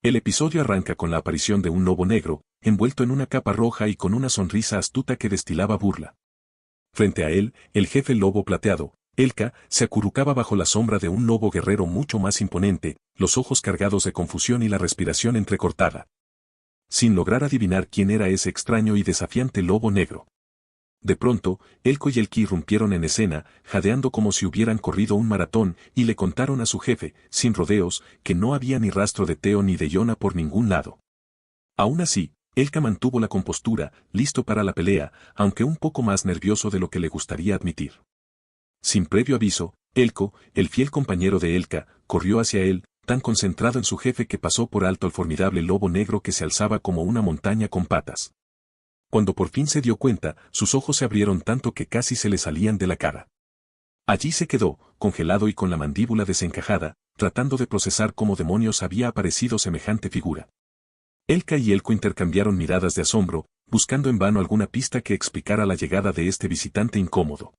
El episodio arranca con la aparición de un lobo negro, envuelto en una capa roja y con una sonrisa astuta que destilaba burla. Frente a él, el jefe lobo plateado, Elka, se acurrucaba bajo la sombra de un lobo guerrero mucho más imponente, los ojos cargados de confusión y la respiración entrecortada. Sin lograr adivinar quién era ese extraño y desafiante lobo negro. De pronto, Elko y Elki irrumpieron en escena, jadeando como si hubieran corrido un maratón, y le contaron a su jefe, sin rodeos, que no había ni rastro de Teo ni de Yona por ningún lado. Aún así, Elka mantuvo la compostura, listo para la pelea, aunque un poco más nervioso de lo que le gustaría admitir. Sin previo aviso, Elko, el fiel compañero de Elka, corrió hacia él, tan concentrado en su jefe que pasó por alto al formidable lobo negro que se alzaba como una montaña con patas. Cuando por fin se dio cuenta, sus ojos se abrieron tanto que casi se le salían de la cara. Allí se quedó, congelado y con la mandíbula desencajada, tratando de procesar cómo demonios había aparecido semejante figura. Elka y Elko intercambiaron miradas de asombro, buscando en vano alguna pista que explicara la llegada de este visitante incómodo.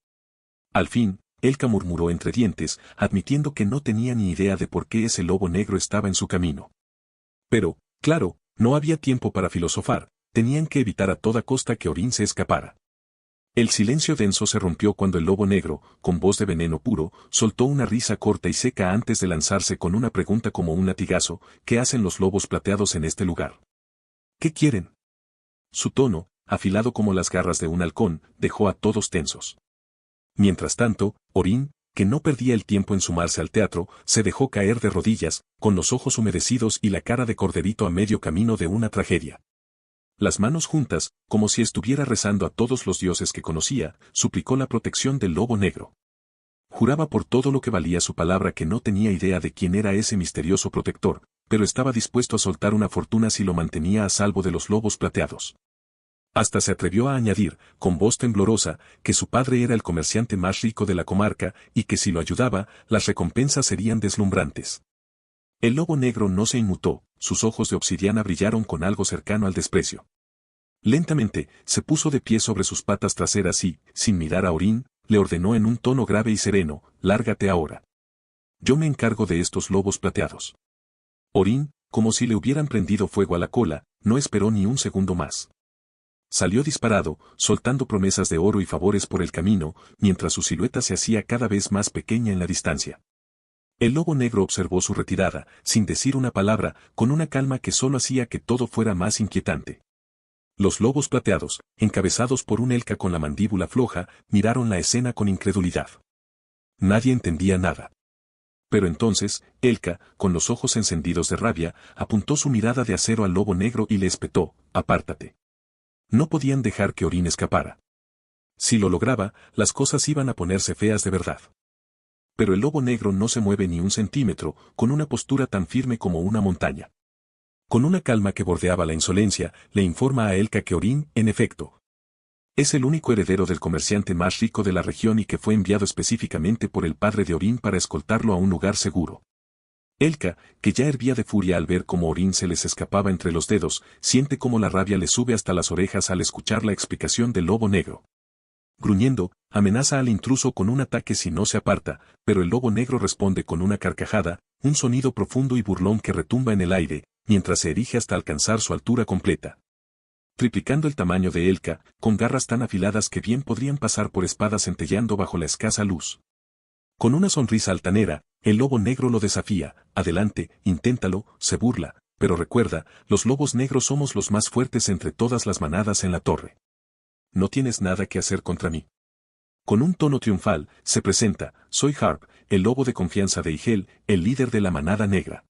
Al fin, Elka murmuró entre dientes, admitiendo que no tenía ni idea de por qué ese lobo negro estaba en su camino. Pero, claro, no había tiempo para filosofar. Tenían que evitar a toda costa que Orin se escapara. El silencio denso se rompió cuando el lobo negro, con voz de veneno puro, soltó una risa corta y seca antes de lanzarse con una pregunta como un latigazo: ¿qué hacen los lobos plateados en este lugar? ¿Qué quieren? Su tono, afilado como las garras de un halcón, dejó a todos tensos. Mientras tanto, Orin, que no perdía el tiempo en sumarse al teatro, se dejó caer de rodillas, con los ojos humedecidos y la cara de corderito a medio camino de una tragedia. Las manos juntas, como si estuviera rezando a todos los dioses que conocía, suplicó la protección del lobo negro. Juraba por todo lo que valía su palabra que no tenía idea de quién era ese misterioso protector, pero estaba dispuesto a soltar una fortuna si lo mantenía a salvo de los lobos plateados. Hasta se atrevió a añadir, con voz temblorosa, que su padre era el comerciante más rico de la comarca y que si lo ayudaba, las recompensas serían deslumbrantes. El lobo negro no se inmutó, sus ojos de obsidiana brillaron con algo cercano al desprecio. Lentamente, se puso de pie sobre sus patas traseras y, sin mirar a Orin, le ordenó en un tono grave y sereno: lárgate ahora. Yo me encargo de estos lobos plateados. Orin, como si le hubieran prendido fuego a la cola, no esperó ni un segundo más. Salió disparado, soltando promesas de oro y favores por el camino, mientras su silueta se hacía cada vez más pequeña en la distancia. El lobo negro observó su retirada, sin decir una palabra, con una calma que solo hacía que todo fuera más inquietante. Los lobos plateados, encabezados por un Elka con la mandíbula floja, miraron la escena con incredulidad. Nadie entendía nada. Pero entonces, Elka, con los ojos encendidos de rabia, apuntó su mirada de acero al lobo negro y le espetó: apártate. No podían dejar que Orin escapara. Si lo lograba, las cosas iban a ponerse feas de verdad. Pero el lobo negro no se mueve ni un centímetro, con una postura tan firme como una montaña. Con una calma que bordeaba la insolencia, le informa a Elka que Orin, en efecto, es el único heredero del comerciante más rico de la región y que fue enviado específicamente por el padre de Orin para escoltarlo a un lugar seguro. Elka, que ya hervía de furia al ver cómo Orin se les escapaba entre los dedos, siente cómo la rabia le sube hasta las orejas al escuchar la explicación del lobo negro. Gruñendo, amenaza al intruso con un ataque si no se aparta, pero el lobo negro responde con una carcajada, un sonido profundo y burlón que retumba en el aire, mientras se erige hasta alcanzar su altura completa. Triplicando el tamaño de Elka, con garras tan afiladas que bien podrían pasar por espadas centelleando bajo la escasa luz. Con una sonrisa altanera, el lobo negro lo desafía: adelante, inténtalo, se burla, pero recuerda, los lobos negros somos los más fuertes entre todas las manadas en la torre. No tienes nada que hacer contra mí. Con un tono triunfal, se presenta: soy Harp, el lobo de confianza de Igel, el líder de la manada negra.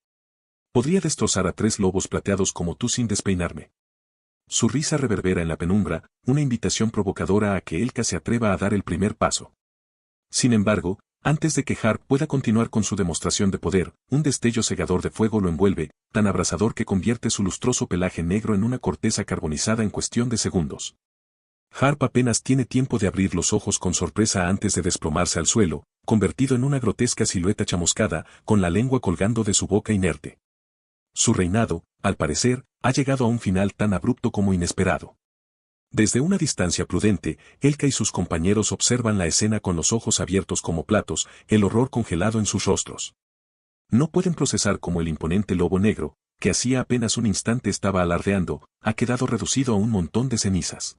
Podría destrozar a 3 lobos plateados como tú sin despeinarme. Su risa reverbera en la penumbra, una invitación provocadora a que Elka se atreva a dar el primer paso. Sin embargo, antes de que Harp pueda continuar con su demostración de poder, un destello cegador de fuego lo envuelve, tan abrasador que convierte su lustroso pelaje negro en una corteza carbonizada en cuestión de segundos. Harp apenas tiene tiempo de abrir los ojos con sorpresa antes de desplomarse al suelo, convertido en una grotesca silueta chamuscada, con la lengua colgando de su boca inerte. Su reinado, al parecer, ha llegado a un final tan abrupto como inesperado. Desde una distancia prudente, Elka y sus compañeros observan la escena con los ojos abiertos como platos, el horror congelado en sus rostros. No pueden procesar cómo el imponente lobo negro, que hacía apenas un instante estaba alardeando, ha quedado reducido a un montón de cenizas.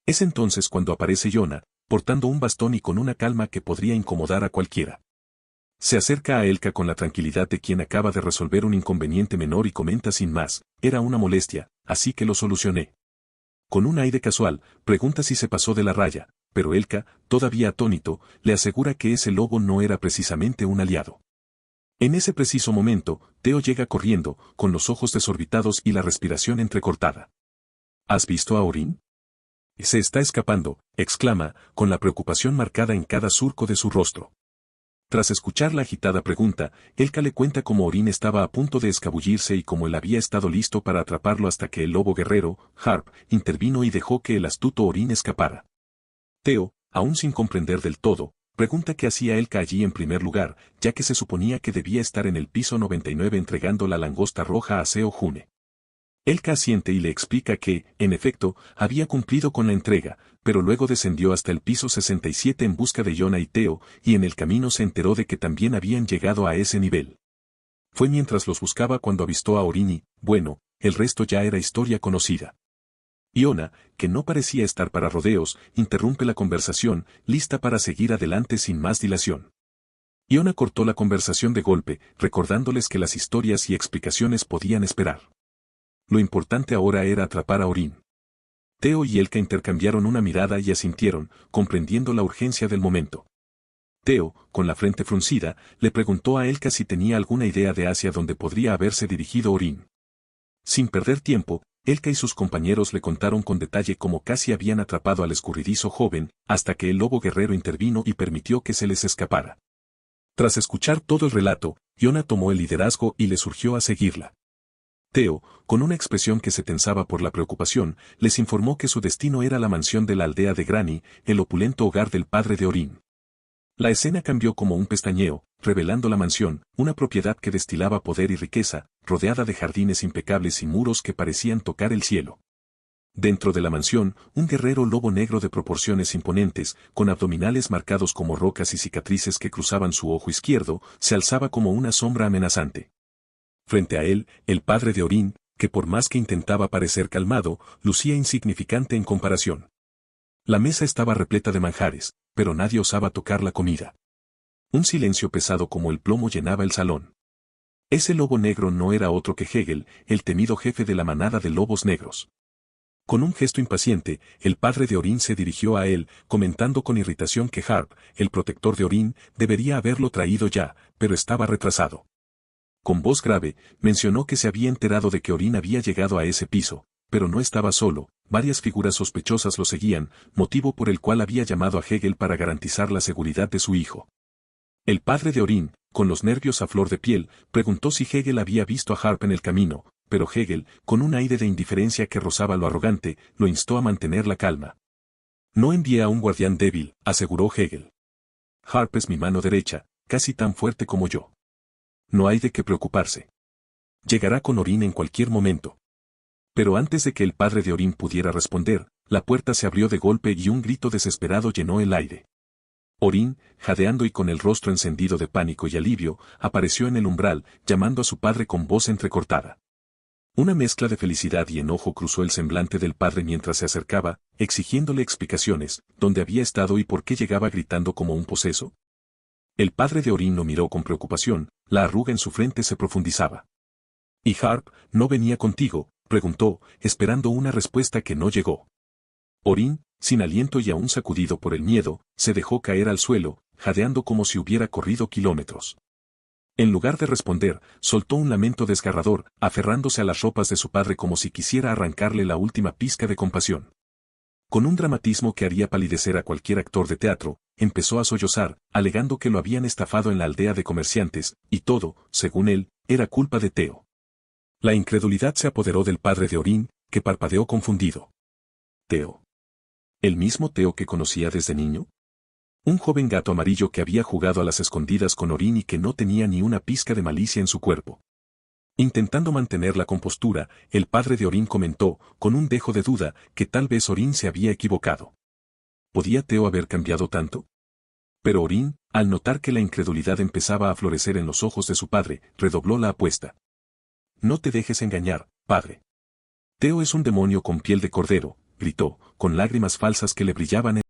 Es entonces cuando aparece Yona, portando un bastón y con una calma que podría incomodar a cualquiera. Se acerca a Elka con la tranquilidad de quien acaba de resolver un inconveniente menor y comenta sin más, era una molestia, así que lo solucioné. Con un aire casual, pregunta si se pasó de la raya, pero Elka, todavía atónito, le asegura que ese lobo no era precisamente un aliado. En ese preciso momento, Theo llega corriendo, con los ojos desorbitados y la respiración entrecortada. ¿Has visto a Orin? Se está escapando, exclama, con la preocupación marcada en cada surco de su rostro. Tras escuchar la agitada pregunta, Elka le cuenta cómo Orin estaba a punto de escabullirse y cómo él había estado listo para atraparlo hasta que el lobo guerrero, Harp, intervino y dejó que el astuto Orin escapara. Theo, aún sin comprender del todo, pregunta qué hacía Elka allí en primer lugar, ya que se suponía que debía estar en el piso 99 entregando la langosta roja a Seo June. Elka asiente y le explica que, en efecto, había cumplido con la entrega, pero luego descendió hasta el piso 67 en busca de Yona y Theo, y en el camino se enteró de que también habían llegado a ese nivel. Fue mientras los buscaba cuando avistó a Orin y, bueno, el resto ya era historia conocida. Yona, que no parecía estar para rodeos, interrumpe la conversación, lista para seguir adelante sin más dilación. Yona cortó la conversación de golpe, recordándoles que las historias y explicaciones podían esperar. Lo importante ahora era atrapar a Orin. Theo y Elka intercambiaron una mirada y asintieron, comprendiendo la urgencia del momento. Theo, con la frente fruncida, le preguntó a Elka si tenía alguna idea de hacia dónde podría haberse dirigido Orin. Sin perder tiempo, Elka y sus compañeros le contaron con detalle cómo casi habían atrapado al escurridizo joven, hasta que el lobo guerrero intervino y permitió que se les escapara. Tras escuchar todo el relato, Yona tomó el liderazgo y le surgió a seguirla. Theo, con una expresión que se tensaba por la preocupación, les informó que su destino era la mansión de la aldea de Granny, el opulento hogar del padre de Orin. La escena cambió como un pestañeo, revelando la mansión, una propiedad que destilaba poder y riqueza, rodeada de jardines impecables y muros que parecían tocar el cielo. Dentro de la mansión, un guerrero lobo negro de proporciones imponentes, con abdominales marcados como rocas y cicatrices que cruzaban su ojo izquierdo, se alzaba como una sombra amenazante. Frente a él, el padre de Orin, que por más que intentaba parecer calmado, lucía insignificante en comparación. La mesa estaba repleta de manjares, pero nadie osaba tocar la comida. Un silencio pesado como el plomo llenaba el salón. Ese lobo negro no era otro que Hegel, el temido jefe de la manada de lobos negros. Con un gesto impaciente, el padre de Orin se dirigió a él, comentando con irritación que Harp, el protector de Orin, debería haberlo traído ya, pero estaba retrasado. Con voz grave, mencionó que se había enterado de que Orin había llegado a ese piso, pero no estaba solo, varias figuras sospechosas lo seguían, motivo por el cual había llamado a Hegel para garantizar la seguridad de su hijo. El padre de Orin, con los nervios a flor de piel, preguntó si Hegel había visto a Harp en el camino, pero Hegel, con un aire de indiferencia que rozaba lo arrogante, lo instó a mantener la calma. No envié a un guardián débil, aseguró Hegel. Harp es mi mano derecha, casi tan fuerte como yo. No hay de qué preocuparse. Llegará con Orin en cualquier momento. Pero antes de que el padre de Orin pudiera responder, la puerta se abrió de golpe y un grito desesperado llenó el aire. Orin, jadeando y con el rostro encendido de pánico y alivio, apareció en el umbral, llamando a su padre con voz entrecortada. Una mezcla de felicidad y enojo cruzó el semblante del padre mientras se acercaba, exigiéndole explicaciones, dónde había estado y por qué llegaba gritando como un poseso. El padre de Orin lo miró con preocupación, la arruga en su frente se profundizaba. ¿Y Harp, no venía contigo?, preguntó, esperando una respuesta que no llegó. Orin, sin aliento y aún sacudido por el miedo, se dejó caer al suelo, jadeando como si hubiera corrido kilómetros. En lugar de responder, soltó un lamento desgarrador, aferrándose a las ropas de su padre como si quisiera arrancarle la última pizca de compasión. Con un dramatismo que haría palidecer a cualquier actor de teatro, empezó a sollozar, alegando que lo habían estafado en la aldea de comerciantes, y todo, según él, era culpa de Theo. La incredulidad se apoderó del padre de Orin, que parpadeó confundido. ¿Theo? ¿El mismo Theo que conocía desde niño? Un joven gato amarillo que había jugado a las escondidas con Orin y que no tenía ni una pizca de malicia en su cuerpo. Intentando mantener la compostura, el padre de Orin comentó, con un dejo de duda, que tal vez Orin se había equivocado. ¿Podía Theo haber cambiado tanto? Pero Orin, al notar que la incredulidad empezaba a florecer en los ojos de su padre, redobló la apuesta. no te dejes engañar, padre. Teo es un demonio con piel de cordero, gritó, con lágrimas falsas que le brillaban en...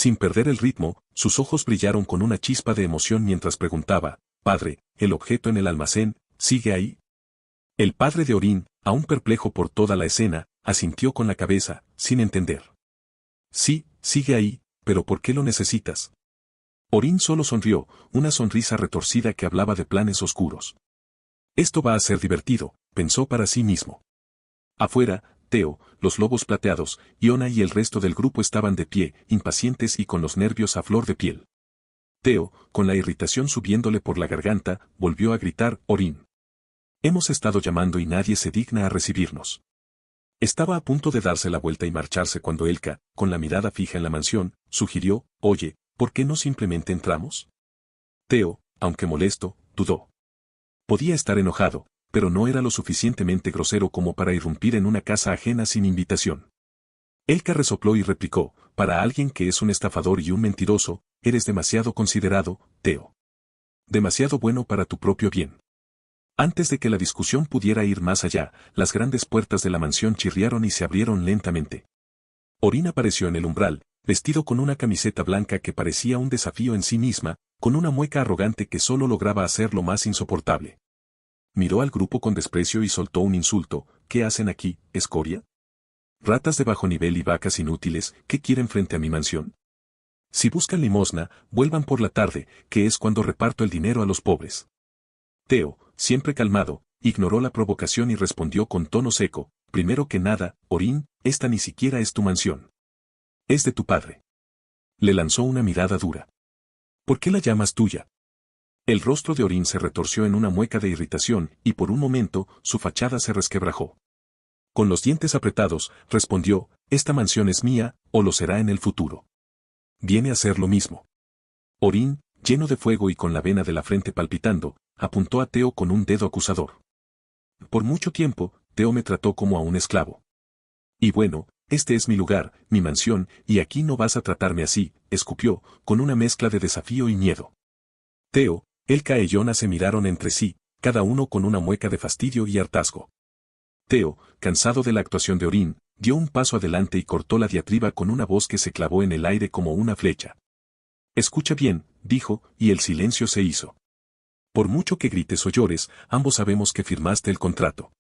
Sin perder el ritmo, sus ojos brillaron con una chispa de emoción mientras preguntaba, «Padre, ¿el objeto en el almacén sigue ahí?» El padre de Orin, aún perplejo por toda la escena, asintió con la cabeza, sin entender. «Sí, sigue ahí, pero ¿por qué lo necesitas?» Orin solo sonrió, una sonrisa retorcida que hablaba de planes oscuros. «Esto va a ser divertido», pensó para sí mismo. Afuera, Teo, los lobos plateados, Iona y el resto del grupo estaban de pie, impacientes y con los nervios a flor de piel. Teo, con la irritación subiéndole por la garganta, volvió a gritar, Orin. Hemos estado llamando y nadie se digna a recibirnos. Estaba a punto de darse la vuelta y marcharse cuando Elka, con la mirada fija en la mansión, sugirió, oye, ¿por qué no simplemente entramos? Teo, aunque molesto, dudó. Podía estar enojado, pero no era lo suficientemente grosero como para irrumpir en una casa ajena sin invitación. Elka resopló y replicó, para alguien que es un estafador y un mentiroso, eres demasiado considerado, Teo. Demasiado bueno para tu propio bien. Antes de que la discusión pudiera ir más allá, las grandes puertas de la mansión chirriaron y se abrieron lentamente. Orin apareció en el umbral, vestido con una camiseta blanca que parecía un desafío en sí misma, con una mueca arrogante que solo lograba hacerlo más insoportable. Miró al grupo con desprecio y soltó un insulto, ¿qué hacen aquí, escoria? Ratas de bajo nivel y vacas inútiles, ¿qué quieren frente a mi mansión? Si buscan limosna, vuelvan por la tarde, que es cuando reparto el dinero a los pobres. Teo, siempre calmado, ignoró la provocación y respondió con tono seco, primero que nada, Orin, esta ni siquiera es tu mansión. Es de tu padre. Le lanzó una mirada dura. ¿Por qué la llamas tuya? El rostro de Orin se retorció en una mueca de irritación, y por un momento, su fachada se resquebrajó. Con los dientes apretados, respondió, esta mansión es mía, o lo será en el futuro. Viene a ser lo mismo. Orin, lleno de fuego y con la vena de la frente palpitando, apuntó a Teo con un dedo acusador. Por mucho tiempo, Teo me trató como a un esclavo. Y bueno, este es mi lugar, mi mansión, y aquí no vas a tratarme así, escupió, con una mezcla de desafío y miedo. Teo, Elka y Yona se miraron entre sí, cada uno con una mueca de fastidio y hartazgo. Teo, cansado de la actuación de Orin, dio un paso adelante y cortó la diatriba con una voz que se clavó en el aire como una flecha. Escucha bien, dijo, y el silencio se hizo. Por mucho que grites o llores, ambos sabemos que firmaste el contrato.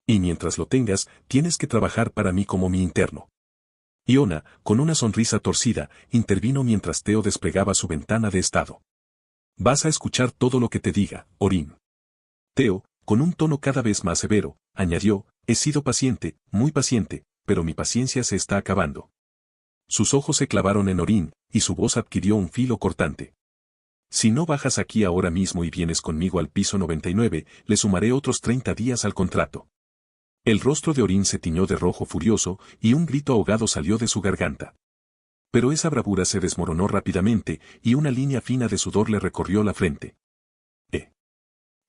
Y mientras lo tengas, tienes que trabajar para mí como mi interno. Iona, con una sonrisa torcida, intervino mientras Teo desplegaba su ventana de estado. Vas a escuchar todo lo que te diga, Orin. Teo, con un tono cada vez más severo, añadió, he sido paciente, muy paciente, pero mi paciencia se está acabando. Sus ojos se clavaron en Orin, y su voz adquirió un filo cortante. Si no bajas aquí ahora mismo y vienes conmigo al piso 99, le sumaré otros 30 días al contrato. El rostro de Orin se tiñó de rojo furioso, y un grito ahogado salió de su garganta. Pero esa bravura se desmoronó rápidamente, y una línea fina de sudor le recorrió la frente.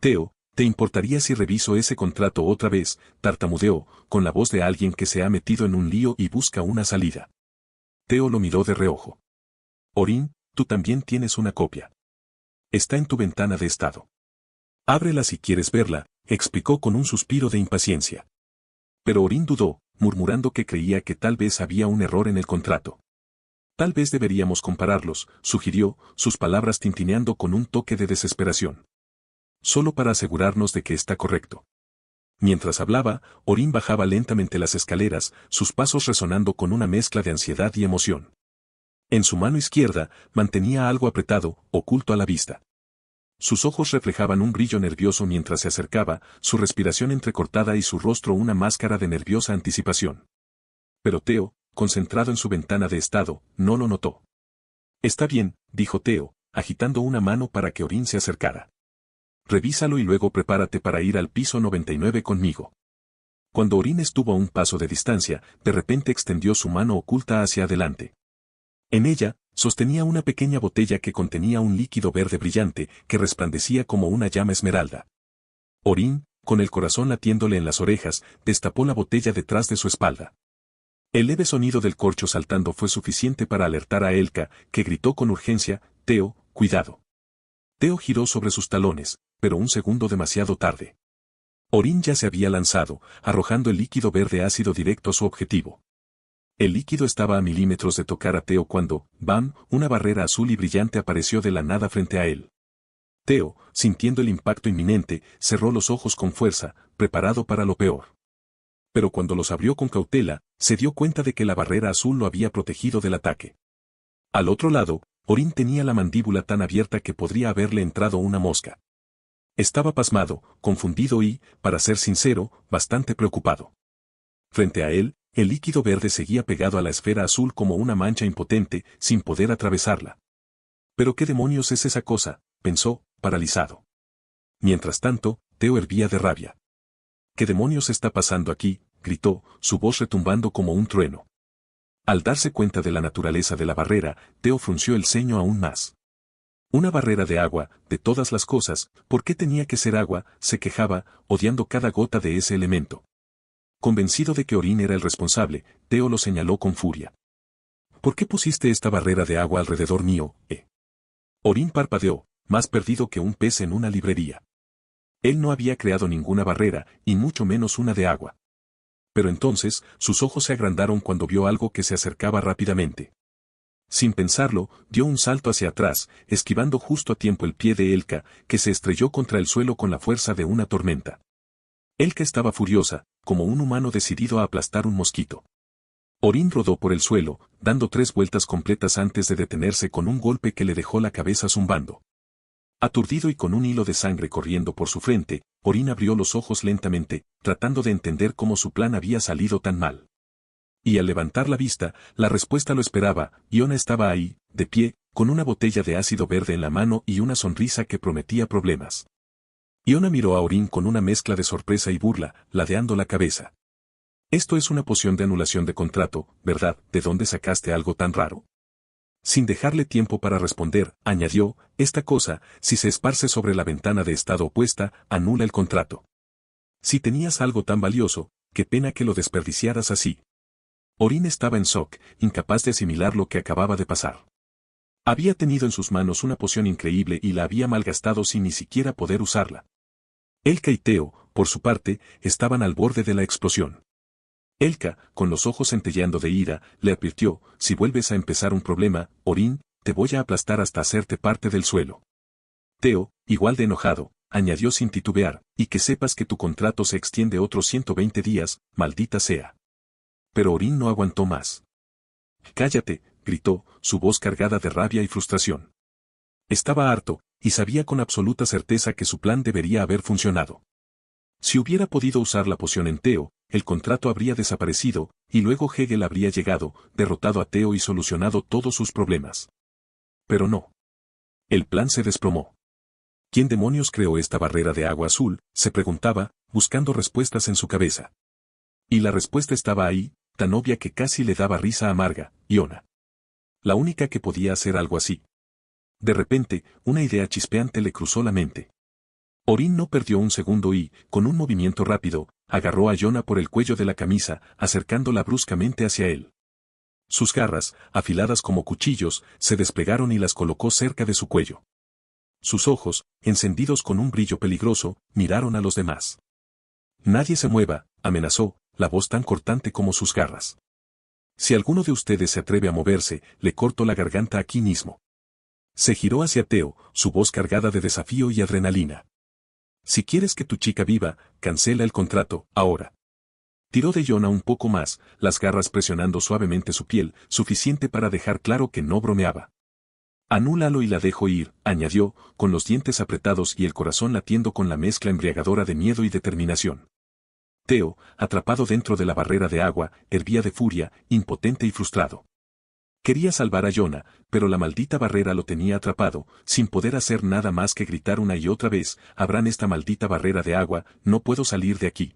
Teo, ¿te importaría si reviso ese contrato otra vez?, tartamudeó, con la voz de alguien que se ha metido en un lío y busca una salida. Teo lo miró de reojo. Orin, tú también tienes una copia. Está en tu ventana de estado. Ábrela si quieres verla, explicó con un suspiro de impaciencia. Pero Orin dudó, murmurando que creía que tal vez había un error en el contrato. Tal vez deberíamos compararlos, sugirió, sus palabras tintineando con un toque de desesperación. Solo para asegurarnos de que está correcto. Mientras hablaba, Orin bajaba lentamente las escaleras, sus pasos resonando con una mezcla de ansiedad y emoción. En su mano izquierda, mantenía algo apretado, oculto a la vista. Sus ojos reflejaban un brillo nervioso mientras se acercaba, su respiración entrecortada y su rostro una máscara de nerviosa anticipación. Pero Teo, concentrado en su ventana de estado, no lo notó. Está bien, dijo Teo, agitando una mano para que Orin se acercara. Revísalo y luego prepárate para ir al piso 99 conmigo. Cuando Orin estuvo a un paso de distancia, de repente extendió su mano oculta hacia adelante. En ella, sostenía una pequeña botella que contenía un líquido verde brillante que resplandecía como una llama esmeralda. Orin, con el corazón latiéndole en las orejas, destapó la botella detrás de su espalda. El leve sonido del corcho saltando fue suficiente para alertar a Elka, que gritó con urgencia, Teo, cuidado. Teo giró sobre sus talones, pero un segundo demasiado tarde. Orin ya se había lanzado, arrojando el líquido verde ácido directo a su objetivo. El líquido estaba a milímetros de tocar a Teo cuando, ¡bam!, una barrera azul y brillante apareció de la nada frente a él. Teo, sintiendo el impacto inminente, cerró los ojos con fuerza, preparado para lo peor. Pero cuando los abrió con cautela, se dio cuenta de que la barrera azul lo había protegido del ataque. Al otro lado, Orin tenía la mandíbula tan abierta que podría haberle entrado una mosca. Estaba pasmado, confundido y, para ser sincero, bastante preocupado. Frente a él, el líquido verde seguía pegado a la esfera azul como una mancha impotente, sin poder atravesarla. ¿Pero qué demonios es esa cosa?, pensó, paralizado. Mientras tanto, Theo hervía de rabia. ¿Qué demonios está pasando aquí?, gritó, su voz retumbando como un trueno. Al darse cuenta de la naturaleza de la barrera, Theo frunció el ceño aún más. Una barrera de agua, de todas las cosas, ¿por qué tenía que ser agua?, se quejaba, odiando cada gota de ese elemento. Convencido de que Orin era el responsable, Theo lo señaló con furia. ¿Por qué pusiste esta barrera de agua alrededor mío, Orin parpadeó, más perdido que un pez en una librería. Él no había creado ninguna barrera, y mucho menos una de agua. Pero entonces, sus ojos se agrandaron cuando vio algo que se acercaba rápidamente. Sin pensarlo, dio un salto hacia atrás, esquivando justo a tiempo el pie de Elka, que se estrelló contra el suelo con la fuerza de una tormenta. Elka estaba furiosa, como un humano decidido a aplastar un mosquito. Orin rodó por el suelo, dando 3 vueltas completas antes de detenerse con un golpe que le dejó la cabeza zumbando. Aturdido y con un hilo de sangre corriendo por su frente, Orin abrió los ojos lentamente, tratando de entender cómo su plan había salido tan mal. Y al levantar la vista, la respuesta lo esperaba. Iona estaba ahí, de pie, con una botella de ácido verde en la mano y una sonrisa que prometía problemas. Iona miró a Orin con una mezcla de sorpresa y burla, ladeando la cabeza. Esto es una poción de anulación de contrato, ¿verdad? ¿De dónde sacaste algo tan raro? Sin dejarle tiempo para responder, añadió, esta cosa, si se esparce sobre la ventana de estado opuesta, anula el contrato. Si tenías algo tan valioso, qué pena que lo desperdiciaras así. Orin estaba en shock, incapaz de asimilar lo que acababa de pasar. Había tenido en sus manos una poción increíble y la había malgastado sin ni siquiera poder usarla. Elka y Theo, por su parte, estaban al borde de la explosión. Elka, con los ojos centelleando de ira, le advirtió, si vuelves a empezar un problema, Orin, te voy a aplastar hasta hacerte parte del suelo. Theo, igual de enojado, añadió sin titubear, y que sepas que tu contrato se extiende otros 120 días, maldita sea. Pero Orin no aguantó más. Cállate, gritó, su voz cargada de rabia y frustración. Estaba harto, y sabía con absoluta certeza que su plan debería haber funcionado. Si hubiera podido usar la poción en Theo, el contrato habría desaparecido, y luego Hegel habría llegado, derrotado a Theo y solucionado todos sus problemas. Pero no. El plan se desplomó. ¿Quién demonios creó esta barrera de agua azul?, se preguntaba, buscando respuestas en su cabeza. Y la respuesta estaba ahí, tan obvia que casi le daba risa amarga, Iona. La única que podía hacer algo así. De repente, una idea chispeante le cruzó la mente. Orin no perdió un segundo y, con un movimiento rápido, agarró a Iona por el cuello de la camisa, acercándola bruscamente hacia él. Sus garras, afiladas como cuchillos, se desplegaron y las colocó cerca de su cuello. Sus ojos, encendidos con un brillo peligroso, miraron a los demás. Nadie se mueva, amenazó, la voz tan cortante como sus garras. Si alguno de ustedes se atreve a moverse, le corto la garganta aquí mismo. Se giró hacia Theo, su voz cargada de desafío y adrenalina. Si quieres que tu chica viva, cancela el contrato, ahora. Tiró de Iona un poco más, las garras presionando suavemente su piel, suficiente para dejar claro que no bromeaba. Anúlalo y la dejo ir, añadió, con los dientes apretados y el corazón latiendo con la mezcla embriagadora de miedo y determinación. Theo, atrapado dentro de la barrera de agua, hervía de furia, impotente y frustrado. Quería salvar a Iona, pero la maldita barrera lo tenía atrapado, sin poder hacer nada más que gritar una y otra vez, abran esta maldita barrera de agua, no puedo salir de aquí.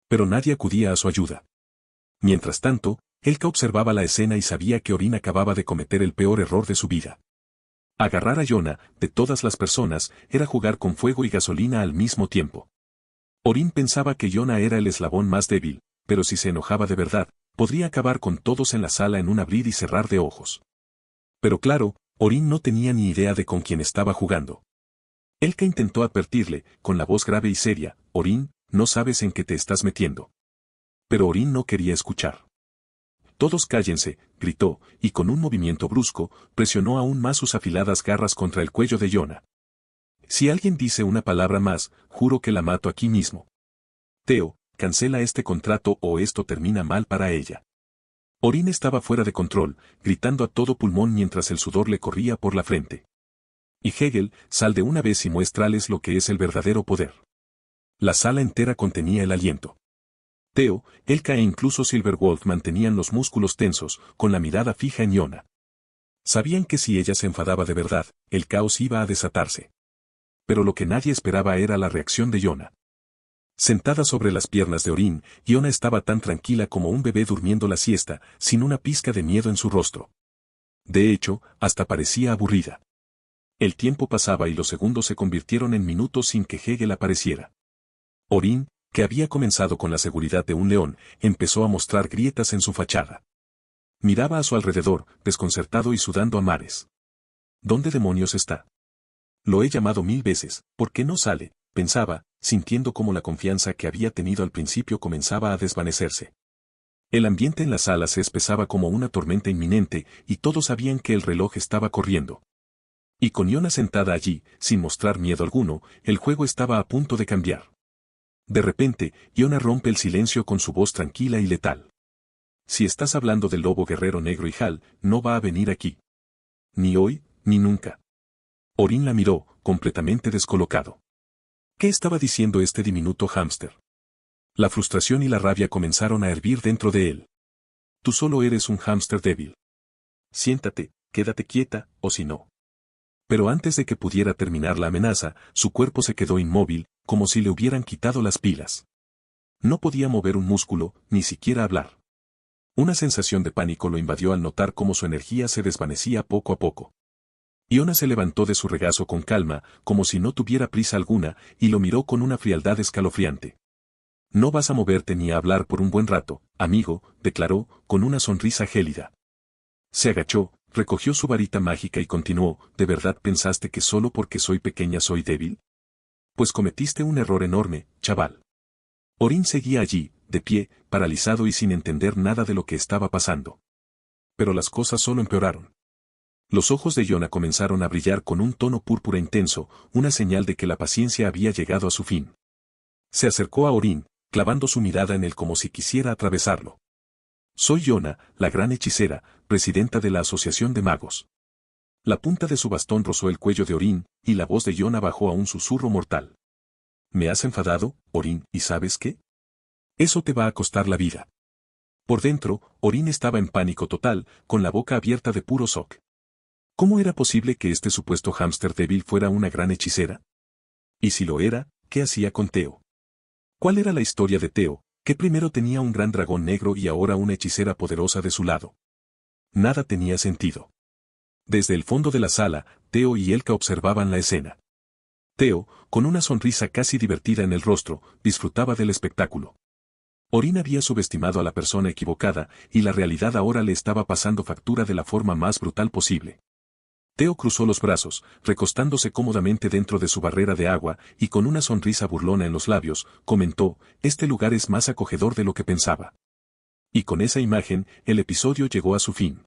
Pero nadie acudía a su ayuda. Mientras tanto, Elka observaba la escena y sabía que Orin acababa de cometer el peor error de su vida. Agarrar a Iona, de todas las personas, era jugar con fuego y gasolina al mismo tiempo. Orin pensaba que Iona era el eslabón más débil, pero si se enojaba de verdad, podría acabar con todos en la sala en un abrir y cerrar de ojos. Pero claro, Orin no tenía ni idea de con quién estaba jugando. Elka intentó advertirle, con la voz grave y seria, Orin, no sabes en qué te estás metiendo. Pero Orin no quería escuchar. Todos cállense, gritó, y con un movimiento brusco, presionó aún más sus afiladas garras contra el cuello de Iona. Si alguien dice una palabra más, juro que la mato aquí mismo. Theo, cancela este contrato o esto termina mal para ella. Orin estaba fuera de control, gritando a todo pulmón mientras el sudor le corría por la frente. Y Hegel, sal de una vez y muéstrales lo que es el verdadero poder. La sala entera contenía el aliento. Theo, Elka e incluso Silverwolf mantenían los músculos tensos, con la mirada fija en Iona. Sabían que si ella se enfadaba de verdad, el caos iba a desatarse. Pero lo que nadie esperaba era la reacción de Yona. Sentada sobre las piernas de Orin, Yona estaba tan tranquila como un bebé durmiendo la siesta, sin una pizca de miedo en su rostro. De hecho, hasta parecía aburrida. El tiempo pasaba y los segundos se convirtieron en minutos sin que Hegel apareciera. Orin, que había comenzado con la seguridad de un león, empezó a mostrar grietas en su fachada. Miraba a su alrededor, desconcertado y sudando a mares. ¿Dónde demonios está? Lo he llamado 1000 veces, ¿por qué no sale?, pensaba, sintiendo cómo la confianza que había tenido al principio comenzaba a desvanecerse. El ambiente en la sala se espesaba como una tormenta inminente y todos sabían que el reloj estaba corriendo. Y con Yona sentada allí, sin mostrar miedo alguno, el juego estaba a punto de cambiar. De repente, Yona rompe el silencio con su voz tranquila y letal. Si estás hablando del lobo guerrero negro y Hal, no va a venir aquí. Ni hoy, ni nunca. Orin la miró, completamente descolocado. ¿Qué estaba diciendo este diminuto hámster? La frustración y la rabia comenzaron a hervir dentro de él. Tú solo eres un hámster débil. Siéntate, quédate quieta, o si no. Pero antes de que pudiera terminar la amenaza, su cuerpo se quedó inmóvil, como si le hubieran quitado las pilas. No podía mover un músculo, ni siquiera hablar. Una sensación de pánico lo invadió al notar cómo su energía se desvanecía poco a poco. Yona se levantó de su regazo con calma, como si no tuviera prisa alguna, y lo miró con una frialdad escalofriante. No vas a moverte ni a hablar por un buen rato, amigo, declaró, con una sonrisa gélida. Se agachó, recogió su varita mágica y continuó, ¿de verdad pensaste que solo porque soy pequeña soy débil? Pues cometiste un error enorme, chaval. Orin seguía allí, de pie, paralizado y sin entender nada de lo que estaba pasando. Pero las cosas solo empeoraron. Los ojos de Yona comenzaron a brillar con un tono púrpura intenso, una señal de que la paciencia había llegado a su fin. Se acercó a Orin, clavando su mirada en él como si quisiera atravesarlo. Soy Yona, la gran hechicera, presidenta de la Asociación de Magos. La punta de su bastón rozó el cuello de Orin, y la voz de Yona bajó a un susurro mortal. ¿Me has enfadado, Orin, y sabes qué? Eso te va a costar la vida. Por dentro, Orin estaba en pánico total, con la boca abierta de puro shock. ¿Cómo era posible que este supuesto hámster débil fuera una gran hechicera? Y si lo era, ¿qué hacía con Theo? ¿Cuál era la historia de Theo, que primero tenía un gran dragón negro y ahora una hechicera poderosa de su lado? Nada tenía sentido. Desde el fondo de la sala, Theo y Elka observaban la escena. Theo, con una sonrisa casi divertida en el rostro, disfrutaba del espectáculo. Orin había subestimado a la persona equivocada, y la realidad ahora le estaba pasando factura de la forma más brutal posible. Theo cruzó los brazos, recostándose cómodamente dentro de su barrera de agua, y con una sonrisa burlona en los labios, comentó, este lugar es más acogedor de lo que pensaba. Y con esa imagen, el episodio llegó a su fin.